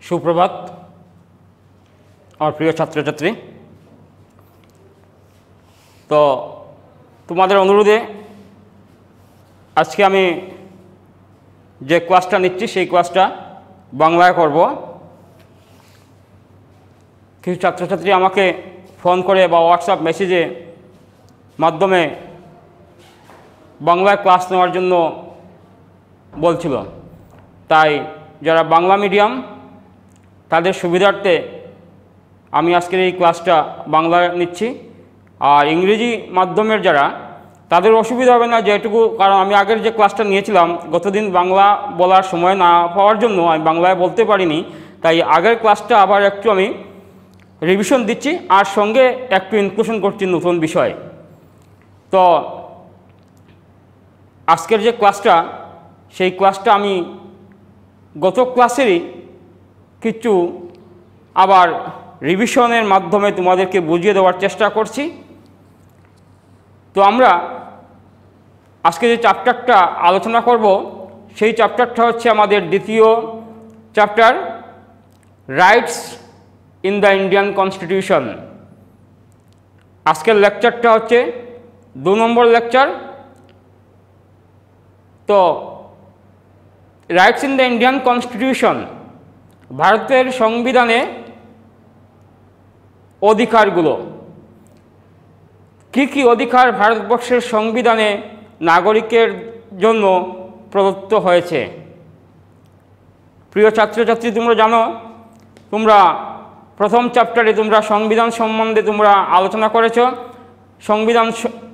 সুপ্রভাত আমার প্রিয় ছাত্রছাত্রী। তো তোমাদের অনুরোধে আজকে আমি যে ক্লাসটা নিচ্ছি সেই ক্লাসটা বাংলায় করব। কিছু ছাত্রছাত্রী আমাকে ফোন করে বা হোয়াটসঅ্যাপ মেসেজে মাধ্যমে বাংলায় ক্লাস নেওয়ার জন্য বলছিল, তাই যারা বাংলা মিডিয়াম তাদের সুবিধার্থে আমি আজকের এই ক্লাসটা বাংলায় নিচ্ছি। আর ইংরেজি মাধ্যমের যারা, তাদের অসুবিধা হবে না যেটুকু, কারণ আমি আগের যে ক্লাসটা নিয়েছিলাম গতদিন বাংলা বলার সময় না পাওয়ার জন্য আমি বাংলায় বলতে পারিনি, তাই আগের ক্লাসটা আবার একটু আমি রিভিশন দিচ্ছি আর সঙ্গে একটু ইনক্লুশন করছি নতুন বিষয়। তো আজকের যে ক্লাসটা সেই ক্লাসটা আমি গত ক্লাসেরই কিছু আবার রিভিশনের মাধ্যমে তোমাদেরকে বুঝিয়ে দেওয়ার চেষ্টা করছি। তো আমরা আজকে যে চ্যাপ্টারটা আলোচনা করব সেই চ্যাপ্টারটা হচ্ছে আমাদের দ্বিতীয় chapter, rights in the Indian constitution. আজকের লেকচারটা হচ্ছে 2 নম্বর লেকচার। তো rights in the Indian constitution, ভারতের সংবিধানে অধিকারগুলো, কী কী অধিকার ভারতবর্ষের সংবিধানে নাগরিকের জন্য প্রদত্ত হয়েছে। প্রিয় ছাত্রছাত্রী, তোমরা জানো, তোমরা প্রথম চ্যাপ্টারে তোমরা সংবিধান সম্বন্ধে তোমরা আলোচনা করেছ, সংবিধান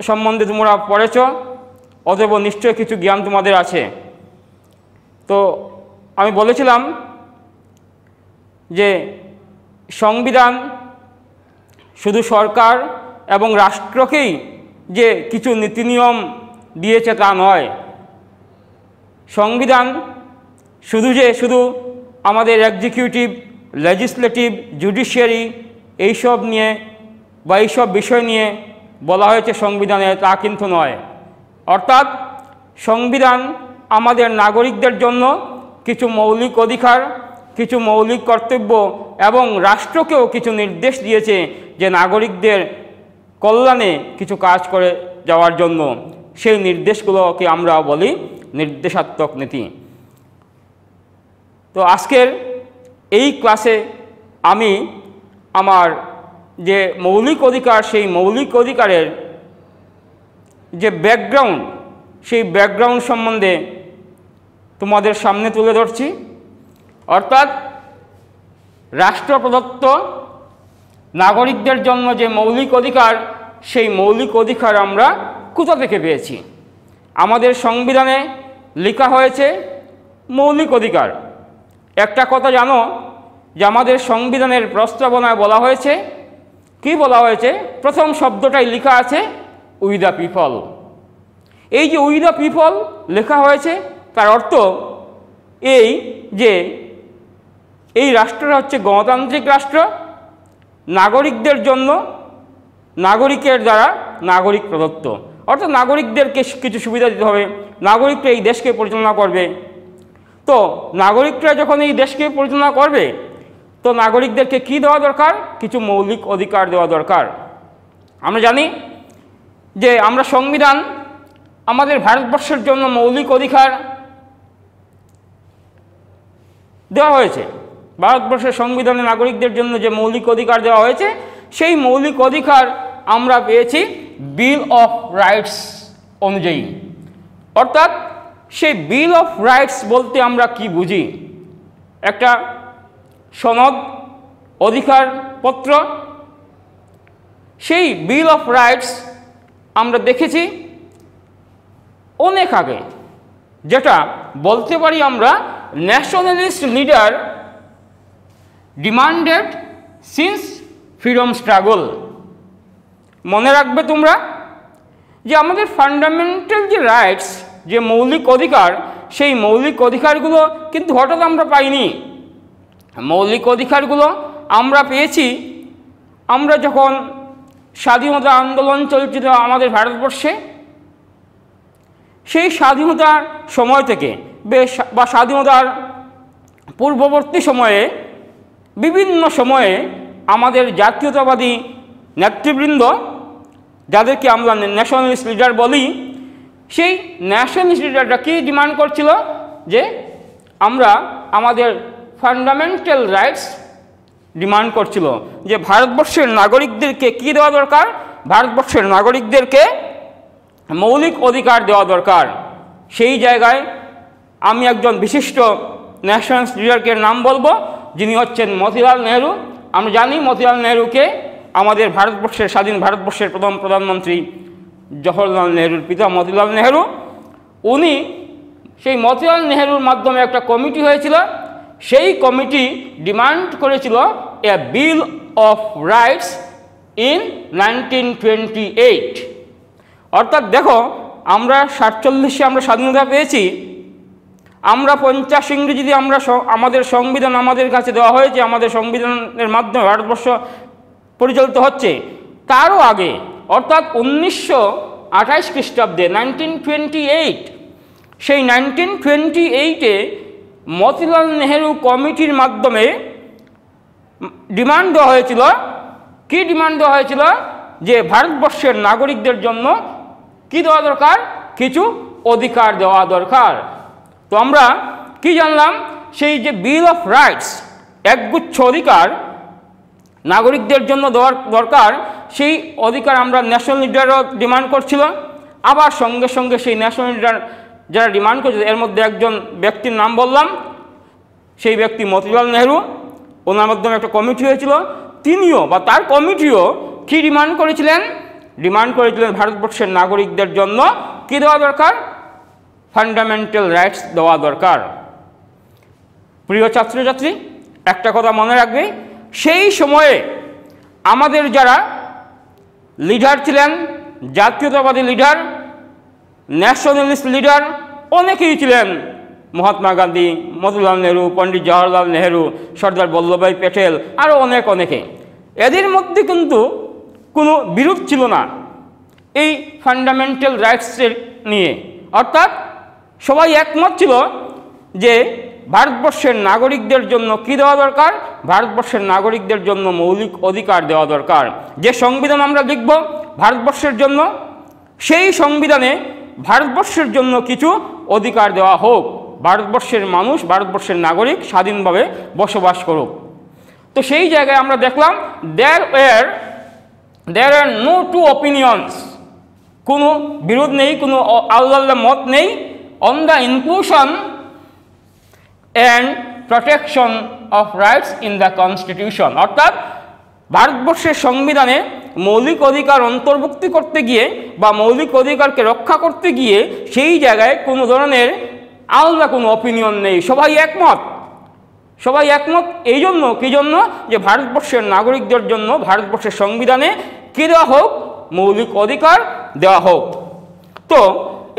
সম্বন্ধে তোমরা পড়েছ, অতএব নিশ্চয় কিছু জ্ঞান তোমাদের আছে। তো আমি বলেছিলাম যে সংবিধান শুধু সরকার এবং রাষ্ট্রকেই যে কিছু নীতিনিয়ম দিয়েছে তা নয়। সংবিধান শুধু আমাদের এক্সিকিউটিভ, লেজিসলেটিভ, জুডিশিয়ারি এইসব নিয়ে বা এইসব বিষয় নিয়ে বলা হয়েছে সংবিধানে, তা কিন্তু নয়। অর্থাৎ সংবিধান আমাদের নাগরিকদের জন্য কিছু মৌলিক অধিকার, কিছু মৌলিক কর্তব্য এবং রাষ্ট্রকেও কিছু নির্দেশ দিয়েছে যে নাগরিকদের কল্যাণে কিছু কাজ করে যাওয়ার জন্য। সেই নির্দেশগুলোকে আমরা বলি নির্দেশাত্মক নীতি। তো আজকের এই ক্লাসে আমি আমার যে মৌলিক অধিকার, সেই মৌলিক অধিকারের যে ব্যাকগ্রাউন্ড, সেই ব্যাকগ্রাউন্ড সম্বন্ধে তোমাদের সামনে তুলে ধরছি। অর্থাৎ রাষ্ট্র প্রদত্ত নাগরিকদের জন্য যে মৌলিক অধিকার, সেই মৌলিক অধিকার আমরা কোথা থেকে পেয়েছি। আমাদের সংবিধানে লেখা হয়েছে মৌলিক অধিকার। একটা কথা জানো যে আমাদের সংবিধানের প্রস্তাবনায় বলা হয়েছে, কি বলা হয়েছে? প্রথম শব্দটাই লেখা আছে উই দ্য পিপল। এই যে উই দ্য পিপল লেখা হয়েছে, তার অর্থ এই যে এই রাষ্ট্রটা হচ্ছে গণতান্ত্রিক রাষ্ট্র, নাগরিকদের জন্য, নাগরিকের দ্বারা নাগরিক প্রদত্ত। অর্থাৎ নাগরিকদেরকে কিছু সুবিধা দিতে হবে, নাগরিকরা এই দেশকে পরিচালনা করবে। তো নাগরিকরা যখন এই দেশকে পরিচালনা করবে, তো নাগরিকদেরকে কি দেওয়া দরকার? কিছু মৌলিক অধিকার দেওয়া দরকার। আমরা জানি যে আমরা সংবিধান আমাদের ভারতবর্ষের জন্য মৌলিক অধিকার দেওয়া হয়েছে। ভারতবর্ষের সংবিধানে নাগরিকদের জন্য যে মৌলিক অধিকার দেওয়া হয়েছে, সেই মৌলিক অধিকার আমরা পেয়েছি বিল অফ রাইটস অনুযায়ী। অর্থাৎ সেই বিল অফ রাইটস বলতে আমরা কি বুঝি? একটা সনদ, অধিকার পত্র। সেই বিল অফ রাইটস আমরা দেখেছি অনেক আগে, যেটা বলতে পারি আমরা nationalist leader demanded since freedom struggle. মনে রাখবে তোমরা যে আমাদের ফান্ডামেন্টাল যে রাইটস, যে মৌলিক অধিকার, সেই মৌলিক অধিকারগুলো কিন্তু হঠাৎ আমরা পাইনি। মৌলিক অধিকারগুলো আমরা পেয়েছি আমরা যখন স্বাধীনতা আন্দোলন চলছিল আমাদের ভারতবর্ষে। সেই স্বাধীনতার সময় থেকে বা স্বাধীনতার পূর্ববর্তী সময়ে বিভিন্ন সময়ে আমাদের জাতীয়তাবাদী নেতৃবৃন্দ, যাদেরকে আমরা ন্যাশনালিস্ট লিডার বলি, সেই ন্যাশনালিস্ট লিডাররা কী ডিমান্ড করছিল? যে আমরা আমাদের ফান্ডামেন্টাল রাইটস ডিমান্ড করছিল, যে ভারতবর্ষের নাগরিকদেরকে কী দেওয়া দরকার? ভারতবর্ষের নাগরিকদেরকে মৌলিক অধিকার দেওয়া দরকার। সেই জায়গায় আমি একজন বিশিষ্ট ন্যাশনালিস্ট লিডারকে নাম বলবো, যিনি হচ্ছেন মতিলাল নেহরু। আমরা জানি মতিলাল নেহরুকে আমাদের ভারতবর্ষের, স্বাধীন ভারতবর্ষের প্রথম প্রধানমন্ত্রী জওহরলাল নেহরুর পিতা মতিলাল নেহরু। উনি সেই মতিলাল নেহরুর মাধ্যমে একটা কমিটি হয়েছিল, সেই কমিটি ডিমান্ড করেছিল এ বিল অফ রাইটস ইন 1928। অর্থাৎ দেখো, আমরা 47-এ আমরা স্বাধীনতা পেয়েছি, আমরা 50 ইংরেজিতে আমরা আমাদের সংবিধান আমাদের কাছে দেওয়া হয়েছে, আমাদের সংবিধানের মাধ্যমে ভারতবর্ষ পরিচালিত হচ্ছে। তারও আগে অর্থাৎ 1928 খ্রিস্টাব্দে 1928, সেই 1928-এ মতিলাল নেহরু কমিটির মাধ্যমে ডিমান্ড দেওয়া হয়েছিল। কি ডিমান্ড দেওয়া হয়েছিল? যে ভারতবর্ষের নাগরিকদের জন্য কি দেওয়া দরকার? কিছু অধিকার দেওয়া দরকার। তো আমরা কি জানলাম? সেই যে বিল অফ রাইটস, একগুচ্ছ অধিকার নাগরিকদের জন্য দেওয়ার দরকার, সেই অধিকার আমরা ন্যাশনাল লিডারও ডিমান্ড করছিল। আবার সঙ্গে সঙ্গে সেই ন্যাশনাল লিডার যারা ডিমান্ড করছিল, এর মধ্যে একজন ব্যক্তির নাম বললাম, সেই ব্যক্তি মতিলাল নেহরু। ওনার মাধ্যমে একটা কমিটি হয়েছিল, তিনিও বা তার কমিটিও কি ডিমান্ড করেছিলেন? ডিমান্ড করেছিলেন ভারতবর্ষের নাগরিকদের জন্য কি দেওয়া দরকার? ফান্ডামেন্টাল রাইটস দেওয়া দরকার। প্রিয় ছাত্রছাত্রী, একটা কথা মনে রাখবে, সেই সময়ে আমাদের যারা লিডার ছিলেন, জাতীয়তাবাদী লিডার, ন্যাশনালিস্ট লিডার, অনেকেই ছিলেন। মহাত্মা গান্ধী, মতিলাল নেহরু, পণ্ডিত জওহরলাল নেহরু, সর্দার বল্লভভাই প্যাটেল, আরও অনেকে। এদের মধ্যে কিন্তু কোনো বিরোধ ছিল না এই ফান্ডামেন্টাল রাইটসের নিয়ে। অর্থাৎ সবাই একমত ছিল যে ভারতবর্ষের নাগরিকদের জন্য কি দেওয়া দরকার? ভারতবর্ষের নাগরিকদের জন্য মৌলিক অধিকার দেওয়া দরকার। যে সংবিধান আমরা লিখব ভারতবর্ষের জন্য, সেই সংবিধানে ভারতবর্ষের জন্য কিছু অধিকার দেওয়া হোক, ভারতবর্ষের মানুষ, ভারতবর্ষের নাগরিক স্বাধীনভাবে বসবাস করুক। তো সেই জায়গায় আমরা দেখলাম there are no two opinions, কোনো বিরোধ নেই, কোনো আলাদা মত নেই on the inclusion and protection of rights in the constitution। অর্থাৎ ভারতবর্ষের সংবিধানে মৌলিক অধিকার অন্তর্ভুক্তি করতে গিয়ে বা মৌলিক অধিকারকে রক্ষা করতে গিয়ে সেই জায়গায় কোনো ধরনের আলাদা কোনো অপিনিয়ন নেই, সবাই একমত। এই জন্য কি জন্য? যে ভারতবর্ষের নাগরিকদের জন্য ভারতবর্ষের সংবিধানে কী দেওয়া হোক? মৌলিক অধিকার দেওয়া হোক। তো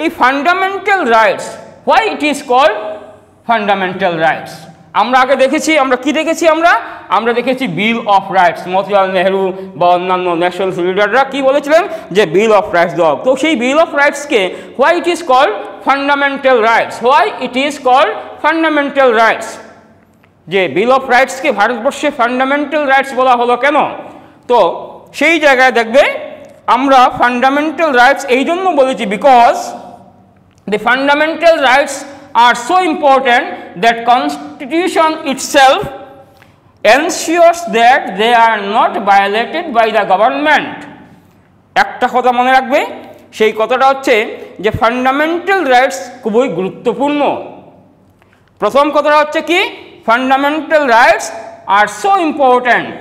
এই fundamental rights, why it is called fundamental rights? আমরা আগে দেখেছি, আমরা কি দেখেছি? আমরা দেখেছি bill of rights. Motilal Nehru বা অন্যান্য ন্যাশনাল লিডাররা কি বলেছিলেন? যে বিল অফ রাইটস দেওয়া। তো সেই বিল অফ রাইটসকে why it is called fundamental rights? Why it is called fundamental rights? যে বিল অফ রাইটসকে ভারতবর্ষে ফান্ডামেন্টাল রাইটস বলা হলো কেন? তো সেই জায়গায় দেখবে আমরা ফান্ডামেন্টাল রাইটস এই জন্য বলেছি, because the fundamental rights are so important that constitution itself ensures that they are not violated by the government। একটা কথা মনে রাখবে, সেই কথাটা হচ্ছে যে ফান্ডামেন্টাল রাইটস খুবই গুরুত্বপূর্ণ। প্রথম কথাটা হচ্ছে কি? ফান্ডামেন্টাল রাইটস আর সো ইম্পর্ট্যান্ট।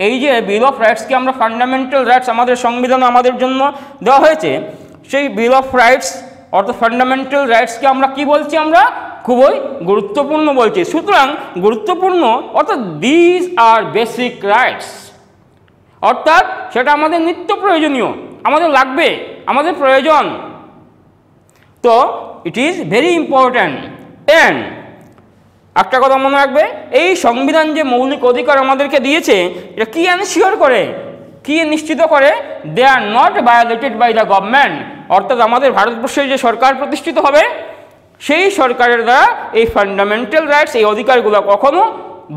এই যে বিল অফ রাইটসকে আমরা ফান্ডামেন্টাল রাইটস আমাদের সংবিধানে আমাদের জন্য দেওয়া হয়েছে, সেই বিল অফ রাইটস অর্থাৎ ফান্ডামেন্টাল রাইটসকে আমরা কি বলছি? আমরা খুবই গুরুত্বপূর্ণ বলছি। সুতরাং গুরুত্বপূর্ণ অর্থাৎ দিস আর বেসিক রাইটস, অর্থাৎ সেটা আমাদের নিত্য প্রয়োজনীয়, আমাদের লাগবে, আমাদের প্রয়োজন। তো it is very important. And একটা কথা মনে রাখবে, এই সংবিধান যে মৌলিক অধিকার আমাদেরকে দিয়েছে, এটা কি এনশিওর করে, কি নিশ্চিত করে? They are not violated by the government. অর্থাৎ আমাদের ভারতবর্ষের যে সরকার প্রতিষ্ঠিত হবে, সেই সরকারের দ্বারা এই ফান্ডামেন্টাল রাইটস, এই অধিকারগুলো কখনো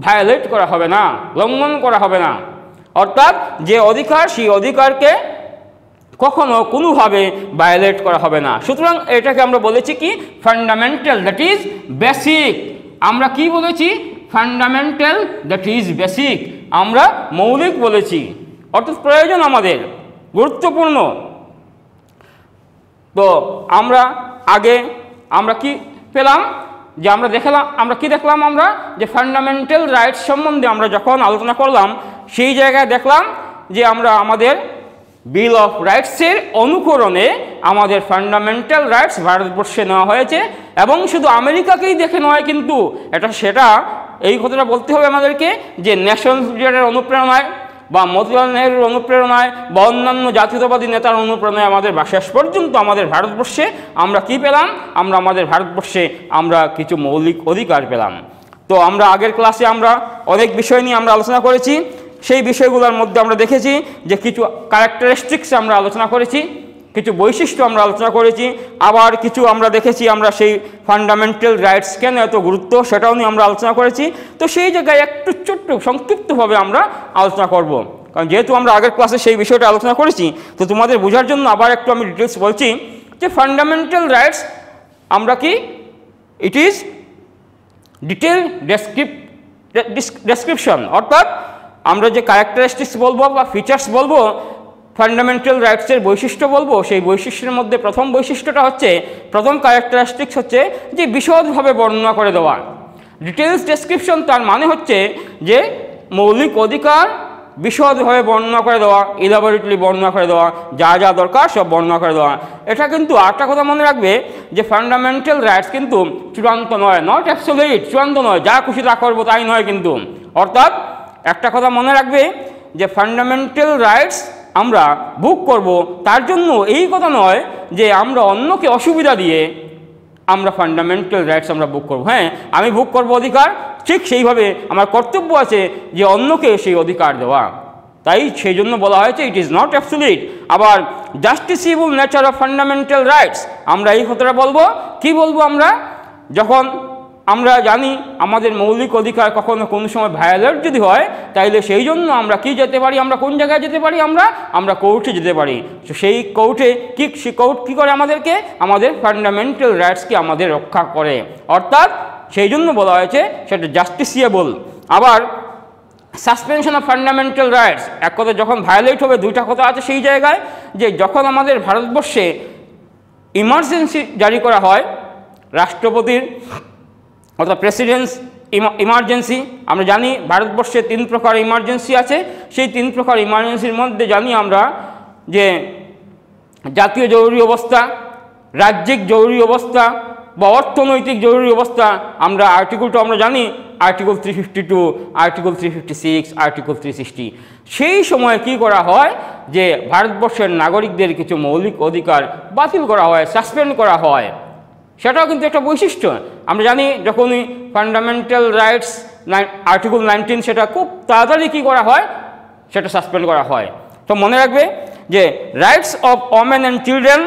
ভায়োলেট করা হবে না, লঙ্ঘন করা হবে না। অর্থাৎ যে অধিকার সেই অধিকারকে কখনো কোনোভাবে ভায়োলেট করা হবে না। সুতরাং এটাকে আমরা বলেছি কি ফান্ডামেন্টাল, দ্যাট ইজ বেসিক। আমরা কি বলেছি? Fundamental, that is basic. আমরা মৌলিক বলেছি, অর্থাৎ প্রয়োজন, আমাদের গুরুত্বপূর্ণ। তো আমরা আগে আমরা কি পেলাম যে আমরা দেখলাম আমরা যে ফান্ডামেন্টাল রাইটস সম্বন্ধে আমরা যখন আলোচনা করলাম সেই জায়গায় দেখলাম যে আমরা আমাদের বিল অফ রাইটসের অনুকরণে আমাদের ফান্ডামেন্টাল রাইটস ভারতবর্ষে নেওয়া হয়েছে, এবং শুধু আমেরিকাকেই দেখে নয় কিন্তু সেটা এই কথাটা বলতে হবে আমাদেরকে যে ন্যাশনাল লিডারের অনুপ্রেরণায় বা মতিলাল নেহরুর অনুপ্রেরণায় বা অন্যান্য জাতীয়তাবাদী নেতার অনুপ্রেরণায় আমাদের শেষ পর্যন্ত আমাদের ভারতবর্ষে আমরা কি পেলাম? আমাদের ভারতবর্ষে আমরা কিছু মৌলিক অধিকার পেলাম। তো আমরা আগের ক্লাসে আমরা অনেক বিষয় নিয়ে আমরা আলোচনা করেছি। সেই বিষয়গুলোর মধ্যে আমরা দেখেছি যে কিছু ক্যারেক্টারিস্টিক্স আমরা আলোচনা করেছি, কিছু বৈশিষ্ট্য আমরা আলোচনা করেছি, আবার কিছু আমরা দেখেছি আমরা সেই ফান্ডামেন্টাল রাইটস কেন এত গুরুত্ব সেটাও নিয়ে আমরা আলোচনা করেছি। তো সেই জায়গায় একটু ছোট্ট সংক্ষিপ্তভাবে আমরা আলোচনা করব, কারণ যেহেতু আমরা আগের ক্লাসে সেই বিষয়টা আলোচনা করেছি। তো তোমাদের বোঝার জন্য আবার একটু আমি ডিটেলস বলছি যে ফান্ডামেন্টাল রাইটস আমরা কি, ইট ইজ ডিটেল ডেসক্রিপশন, অর্থাৎ আমরা যে ক্যারেক্টারিস্টিক্স বলবো বা ফিচার্স বলবো, ফান্ডামেন্টাল রাইটসের বৈশিষ্ট্য বলবো, সেই বৈশিষ্ট্যের মধ্যে প্রথম বৈশিষ্ট্যটা হচ্ছে, প্রথম ক্যারেক্টারিস্টিক্স হচ্ছে যে বিশদভাবে বর্ণনা করে দেওয়া। ডিটেলস ডেসক্রিপশন তার মানে হচ্ছে যে মৌলিক অধিকার বিশদভাবে বর্ণনা করে দেওয়া, ইলাবোরেটলি বর্ণনা করে দেওয়া, যা যা দরকার সব বর্ণনা করে দেওয়া। এটা কিন্তু আরেকটা কথা মনে রাখবে যে ফান্ডামেন্টাল রাইটস কিন্তু চূড়ান্ত নয়, নট অ্যাবসোলিউট, চূড়ান্ত নয়, যা খুশি তা করবো তাই নয় কিন্তু। অর্থাৎ একটা কথা মনে রাখবে যে ফান্ডামেন্টাল রাইটস আমরা বুক করব, তার জন্য এই কথা নয় যে আমরা অন্যকে অসুবিধা দিয়ে আমরা ফান্ডামেন্টাল রাইটস আমরা বুক করব। হ্যাঁ, আমি বুক করব অধিকার, ঠিক সেইভাবে আমার কর্তব্য আছে যে অন্যকে সেই অধিকার দেওয়া। তাই সেই জন্য বলা হয়েছে ইট ইজ নট অ্যাবসোলিউট। আবার জাস্টিসিবল নেচার অফ ফান্ডামেন্টাল রাইটস, আমরা এই কথাটা বলবো, কি বলবো আমরা, যখন আমরা জানি আমাদের মৌলিক অধিকার কখনো কোনো সময় ভায়োলেট যদি হয়, তাইলে সেই জন্য আমরা কি যেতে পারি, আমরা কোন জায়গায় যেতে পারি, আমরা কোর্টে যেতে পারি। তো সেই কোর্টে সেই কোর্ট কী করে আমাদেরকে, আমাদের ফান্ডামেন্টাল রাইটসকে আমাদের রক্ষা করে। অর্থাৎ সেই জন্য বলা হয়েছে সেটা জাস্টিসিয়েবল। আবার সাসপেনশন অফ ফান্ডামেন্টাল রাইটস, এক কথা যখন ভায়োলেট হবে, দুইটা কথা আছে সেই জায়গায়, যে যখন আমাদের ভারতবর্ষে ইমার্জেন্সি জারি করা হয় রাষ্ট্রপতির, অর্থাৎ প্রেসিডেন্টস ইমার্জেন্সি। আমরা জানি ভারতবর্ষে 3 প্রকার ইমার্জেন্সি আছে। সেই 3 প্রকার ইমার্জেন্সির মধ্যে জানি আমরা যে জাতীয় জরুরি অবস্থা, রাজ্যিক জরুরি অবস্থা বা অর্থনৈতিক জরুরি অবস্থা। আমরা আর্টিকেলটা আমরা জানি, আর্টিকেল 352, আর্টিকেল 356, আর্টিকেল 360। সেই সময় কি করা হয় যে ভারতবর্ষের নাগরিকদের কিছু মৌলিক অধিকার বাতিল করা হয়, সাসপেন্ড করা হয়। সেটাও কিন্তু একটা বৈশিষ্ট্য। আমরা জানি যখনই ফান্ডামেন্টাল রাইটস আর্টিকেল 19 সেটা খুব তাড়াতাড়ি কী করা হয়, সেটা সাসপেন্ড করা হয়। তো মনে রাখবে যে rights of women and children,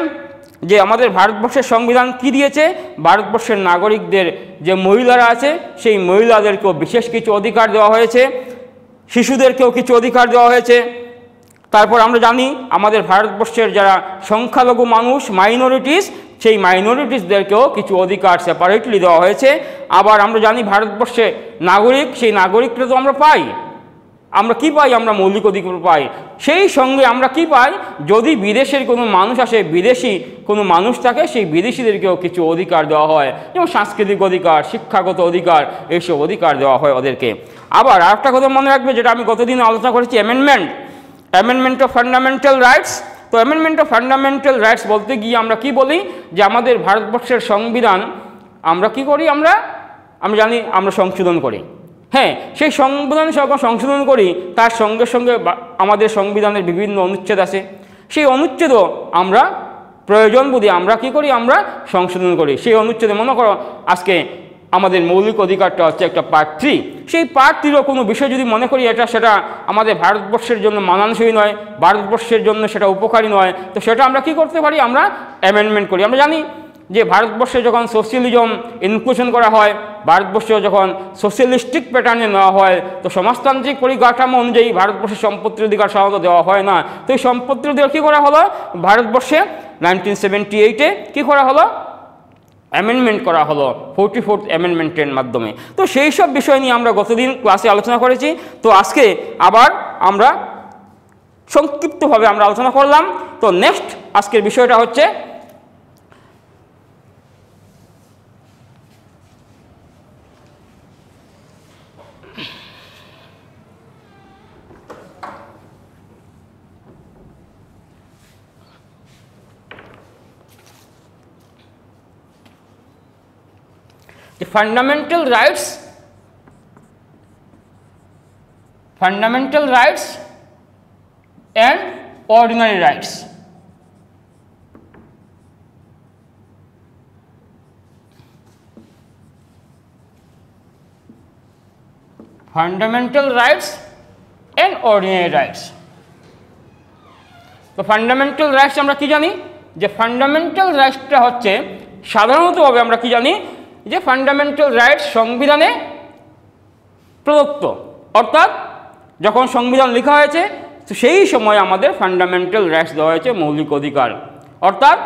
যে আমাদের ভারতবর্ষের সংবিধান কি দিয়েছে, ভারতবর্ষের নাগরিকদের যে মহিলারা আছে সেই মহিলাদেরকেও বিশেষ কিছু অধিকার দেওয়া হয়েছে, শিশুদেরকেও কিছু অধিকার দেওয়া হয়েছে। তারপর আমরা জানি আমাদের ভারতবর্ষের যারা সংখ্যালঘু মানুষ, মাইনরিটিস, সেই মাইনরিটিসদেরকেও কিছু অধিকার সেপারেটলি দেওয়া হয়েছে। আবার আমরা জানি ভারতবর্ষে নাগরিক, সেই নাগরিকরা তো আমরা পাই, আমরা কি পাই, আমরা মৌলিক অধিকার পাই। সেই সঙ্গে আমরা কি পাই, যদি বিদেশের কোনো মানুষ আসে, বিদেশি কোনো মানুষ থাকে, সেই বিদেশিদেরকেও কিছু অধিকার দেওয়া হয়, যেমন সাংস্কৃতিক অধিকার, শিক্ষাগত অধিকার, এইসব অধিকার দেওয়া হয় ওদেরকে। আবার আরেকটা কথা মনে রাখবে, যেটা আমি গতদিন আলোচনা করেছি, অ্যামেন্ডমেন্ট অফ ফান্ডামেন্টাল রাইটস। তো অ্যামেন্ডমেন্ট অফ ফান্ডামেন্টাল রাইটস বলতে গিয়ে আমরা কি বলি, যে আমাদের ভারতবর্ষের সংবিধান আমরা কি করি, আমরা জানি আমরা সংশোধন করি। হ্যাঁ, সেই সংবিধান যখন সংশোধন করি, তার সঙ্গে সঙ্গে আমাদের সংবিধানের বিভিন্ন অনুচ্ছেদ আছে, সেই অনুচ্ছেদও আমরা প্রয়োজন বুঝে আমরা কি করি, আমরা সংশোধন করি। সেই অনুচ্ছেদে মনে করো আজকে আমাদের মৌলিক অধিকারটা হচ্ছে একটা পার্ট 3, সেই পার্ট 3 কোনো বিষয় যদি মনে করি সেটা আমাদের ভারতবর্ষের জন্য মানানসই নয়, ভারতবর্ষের জন্য সেটা উপকারী নয়, তো সেটা আমরা কি করতে পারি, আমরা অ্যামেন্ডমেন্ট করি। আমরা জানি যে ভারতবর্ষে যখন সোশ্যালিজম ইনক্লুশন করা হয়, ভারতবর্ষ যখন সোশ্যালিস্টিক প্যাটার্নে নেওয়া হয় তো সমাজতান্ত্রিক পরিকাঠামো অনুযায়ী ভারতবর্ষের সম্পত্তির অধিকার সাধারণত দেওয়া হয় না। তো এই সম্পত্তির অধিকার কী করা হলো, ভারতবর্ষে 1978-এ কী করা হলো, অ্যামেন্ডমেন্ট করা হলো 44th অ্যামেন্ডমেন্টের মাধ্যমে। তো সেই সব বিষয় নিয়ে আমরা গতদিন ক্লাসে আলোচনা করেছি। তো আজকে আবার আমরা সংক্ষিপ্তভাবে আমরা আলোচনা করলাম। তো নেক্সট আজকের বিষয়টা হচ্ছে the fundamental rights and ordinary rights. Fundamental rights and ordinary rights. তো ফান্ডামেন্টাল রাইটস আমরা কি জানি, যে ফান্ডামেন্টাল রাইটসটা হচ্ছে সাধারণতভাবে আমরা কি জানি যে ফান্ডামেন্টাল রাইটস সংবিধানে প্রদত্ত, অর্থাৎ যখন সংবিধান লেখা হয়েছে তো সেই সময় আমাদের ফান্ডামেন্টাল রাইটস দেওয়া হয়েছে, মৌলিক অধিকার, অর্থাৎ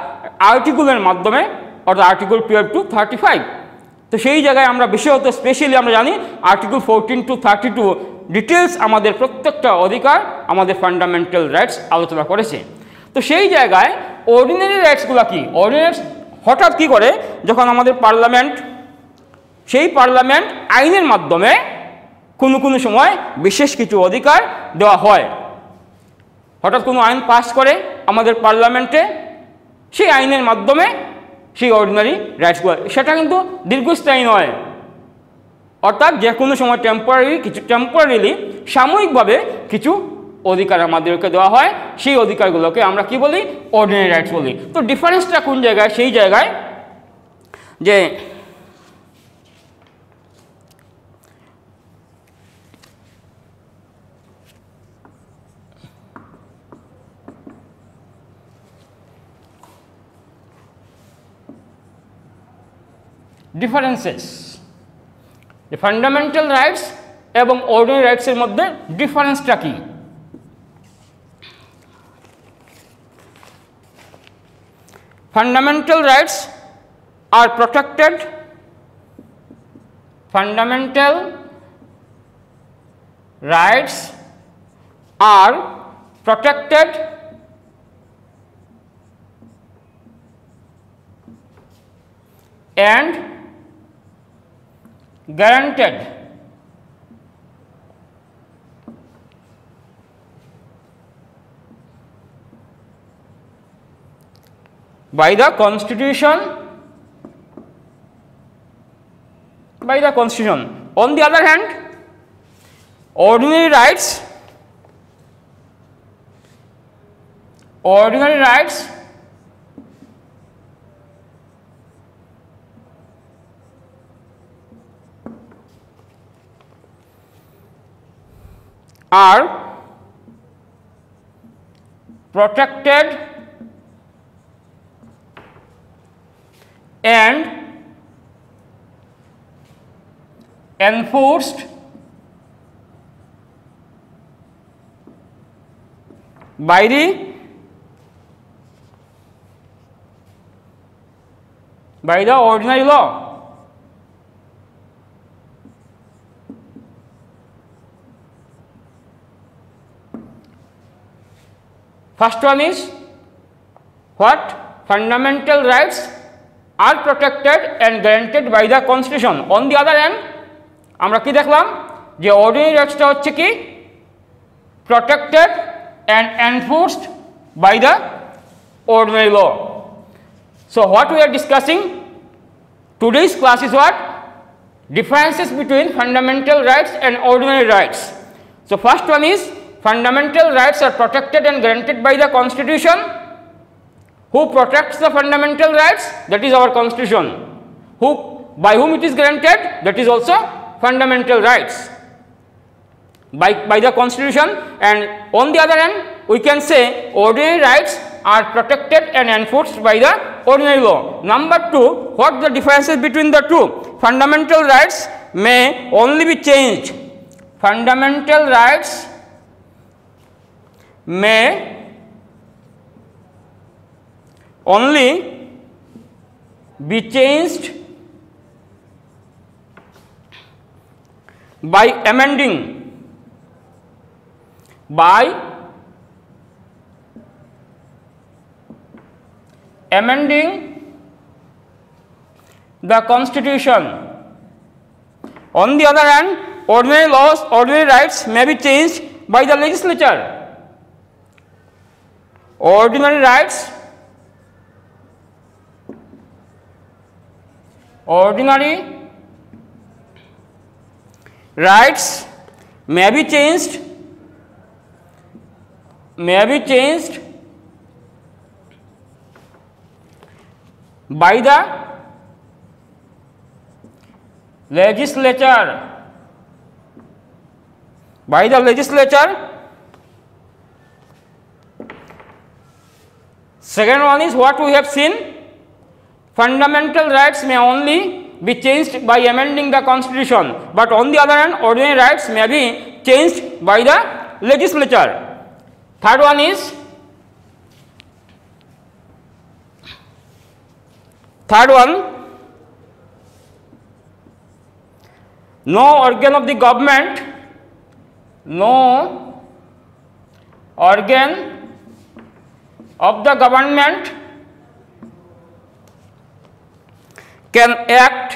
আর্টিকেলের মাধ্যমে, অর্থাৎ আর্টিকেল 12 to 35। তো সেই জায়গায় আমরা বিশেষত স্পেশালি আমরা জানি আর্টিকেল 14 to 32 ডিটেলস আমাদের প্রত্যেকটা অধিকার আমাদের ফান্ডামেন্টাল রাইটস আলোচনা করেছে। তো সেই জায়গায় অর্ডিনারি রাইটসগুলো কি, অর্ডিনারি হঠাৎ কী করে যখন আমাদের পার্লামেন্ট, সেই পার্লামেন্ট আইনের মাধ্যমে কোনো সময় বিশেষ কিছু অধিকার দেওয়া হয়, হঠাৎ কোনো আইন পাস করে আমাদের পার্লামেন্টে, সেই আইনের মাধ্যমে সেই অর্ডিনারি রাইটসগুলো, সেটা কিন্তু দীর্ঘস্থায়ী নয়, অর্থাৎ যে কোনো সময় টেম্পোরারিলি সাময়িকভাবে কিছু অধিকার আমাদেরকে দেওয়া হয়, সেই অধিকারগুলোকে আমরা কি বলি, অর্ডিনারি রাইটস বলি। তো ডিফারেন্সটা কোন জায়গায়, সেই জায়গায় যে ডিফারেন্সেস, যে ফান্ডামেন্টাল রাইটস এবং অর্ডিনারি রাইটসের মধ্যে ডিফারেন্সটা কি। Fundamental rights are protected. Fundamental rights are protected and guaranteed by the Constitution. On the other hand, ordinary rights are protected and enforced by the ordinary law. First one is what? Fundamental rights are protected and guaranteed by the Constitution. On the other hand, আমরা কি দেখলাম যে ordinary রাইটসটা হচ্ছে কি, protected and enforced by the ordinary law. So what we are discussing today's class is what? Differences between fundamental rights and ordinary rights. So first one is fundamental rights are protected and granted by the Constitution. Who protects the fundamental rights? That is our Constitution. By whom it is granted? That is also fundamental rights, by the Constitution. And on the other hand, we can say ordinary rights are protected and enforced by the ordinary law. Number two, what the differences between the two? fundamental rights may only be changed. Fundamental rights may only be changed by amending the Constitution. On the other hand, ordinary laws, ordinary rights may be changed by the legislature. Ordinary rights may be changed by the legislature. Second one is what we have seen. Fundamental rights may only be changed by amending the Constitution, but on the other hand, ordinary rights may be changed by the legislature. Third one is no organ of the government can act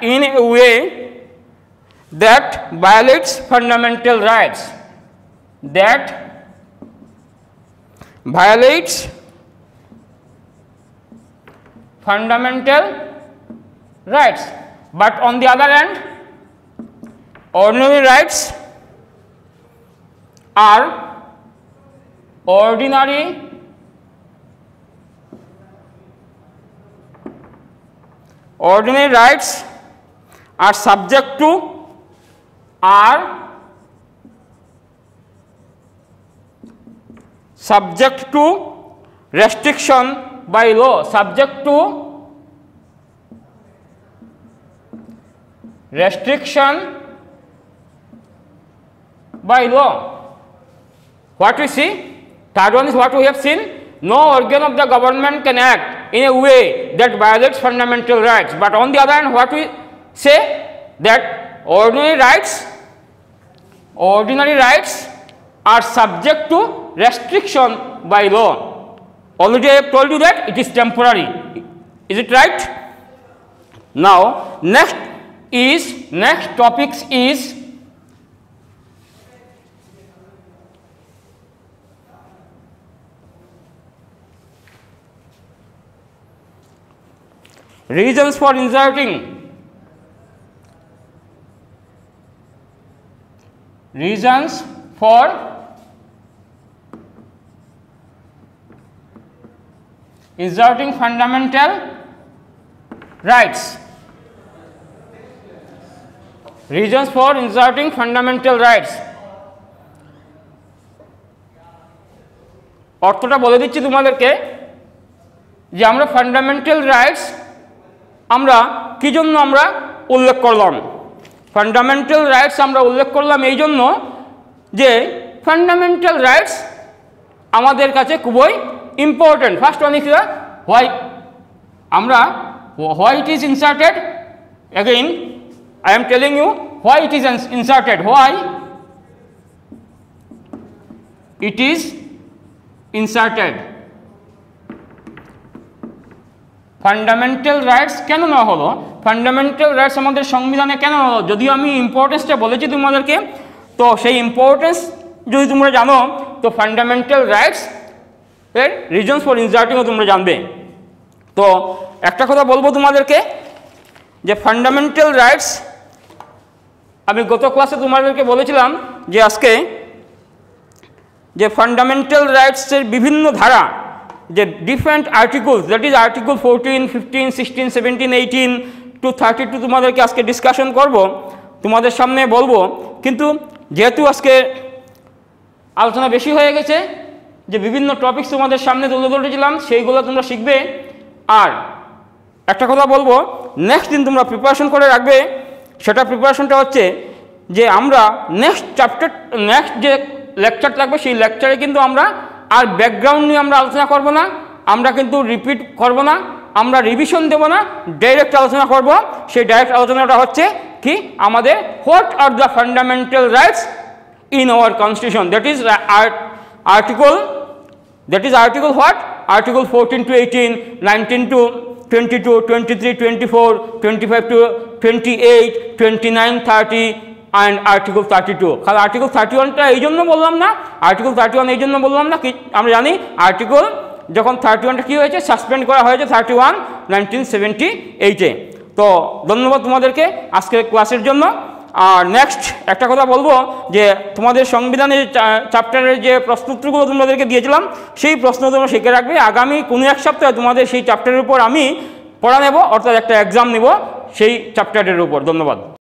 in a way that violates fundamental rights. But on the other hand, ordinary rights are subject to restriction by law. What we see? Third one is what we have seen. No organ of the government can act in a way that violates fundamental rights. But on the other hand, what we say, that ordinary rights are subject to restriction by law. Already I have told you that it is temporary. Is it right? Now next topics is reasons for inserting fundamental rights. Reasons for inserting fundamental rights. অর্থটা বলে দিচ্ছি তোমাদেরকে যে আমরা fundamental rights আমরা কি জন্য আমরা উল্লেখ করলাম। ফান্ডামেন্টাল রাইটস আমরা উল্লেখ করলাম এই জন্য যে ফান্ডামেন্টাল রাইটস আমাদের কাছে খুবই important. First one is why it is inserted. Again I am telling you why it is inserted. Why it is inserted. Fundamental rights কেন না হলো, ফান্ডামেন্টাল রাইটস আমাদের সংবিধানে কেন হলো, যদিও আমি ইম্পর্টেন্সটা বলেছি তোমাদেরকে, তো সেই ইম্পর্টেন্স যদি তোমরা জানো তো ফান্ডামেন্টাল রাইটস এর রিজনস ফর ইনসার্টিংও তোমরা জানবে। তো একটা কথা বলবো তোমাদেরকে যে ফান্ডামেন্টাল রাইটস, আমি গত ক্লাসে তোমাদেরকে বলেছিলাম যে আজকে যে ফান্ডামেন্টাল রাইটসের বিভিন্ন ধারা, যে different articles, that is article 14, 15, 16, 17, 18 to 32 তোমাদেরকে আজকে ডিসকাশন করব, তোমাদের সামনে বলবো। কিন্তু যেহেতু আজকে আলোচনা বেশি হয়ে গেছে, যে বিভিন্ন টপিকস তোমাদের সামনে তুলে ধরেছিলাম সেইগুলো তোমরা শিখবে। আর একটা কথা বলবো, নেক্সট দিন তোমরা প্রিপারেশন করে রাখবে। সেটা প্রিপারেশনটা হচ্ছে যে আমরা নেক্সট যে লেকচার থাকবে সেই লেকচারে কিন্তু আমরা আর ব্যাকগ্রাউন্ড নিয়ে আমরা আলোচনা করব না, আমরা কিন্তু রিপিট করব না, আমরা রিভিশন দেব না, ডাইরেক্ট আলোচনা করব। সেই ডাইরেক্ট আলোচনাটা হচ্ছে কি, আমাদের what are the fundamental rights in our constitution, that is article what, article 14 to 18, 19 to 22, 23, 24, 25 to 28, 29, 30 and article 32। খালি article 31টা এই জন্য বললাম না, article 31 এই জন্য বললাম না কি, আমরা জানি আর্টিকেল যখন 31টা কী হয়েছে, সাসপেন্ড করা হয়েছে 31 1978-এ। তো ধন্যবাদ তোমাদেরকে আজকের ক্লাসের জন্য। আর নেক্সট একটা কথা বলবো যে তোমাদের সংবিধানের চ্যাপ্টারের যে প্রশ্নোত্তরগুলো তোমাদেরকে দিয়েছিলাম সেই প্রশ্ন তোমরা শিখে রাখবে। আগামী কোনো এক সপ্তাহে তোমাদের সেই চ্যাপ্টারের উপর আমি পড়া নেব, অর্থাৎ একটা এক্সাম নেব সেই চ্যাপ্টারের উপর। ধন্যবাদ।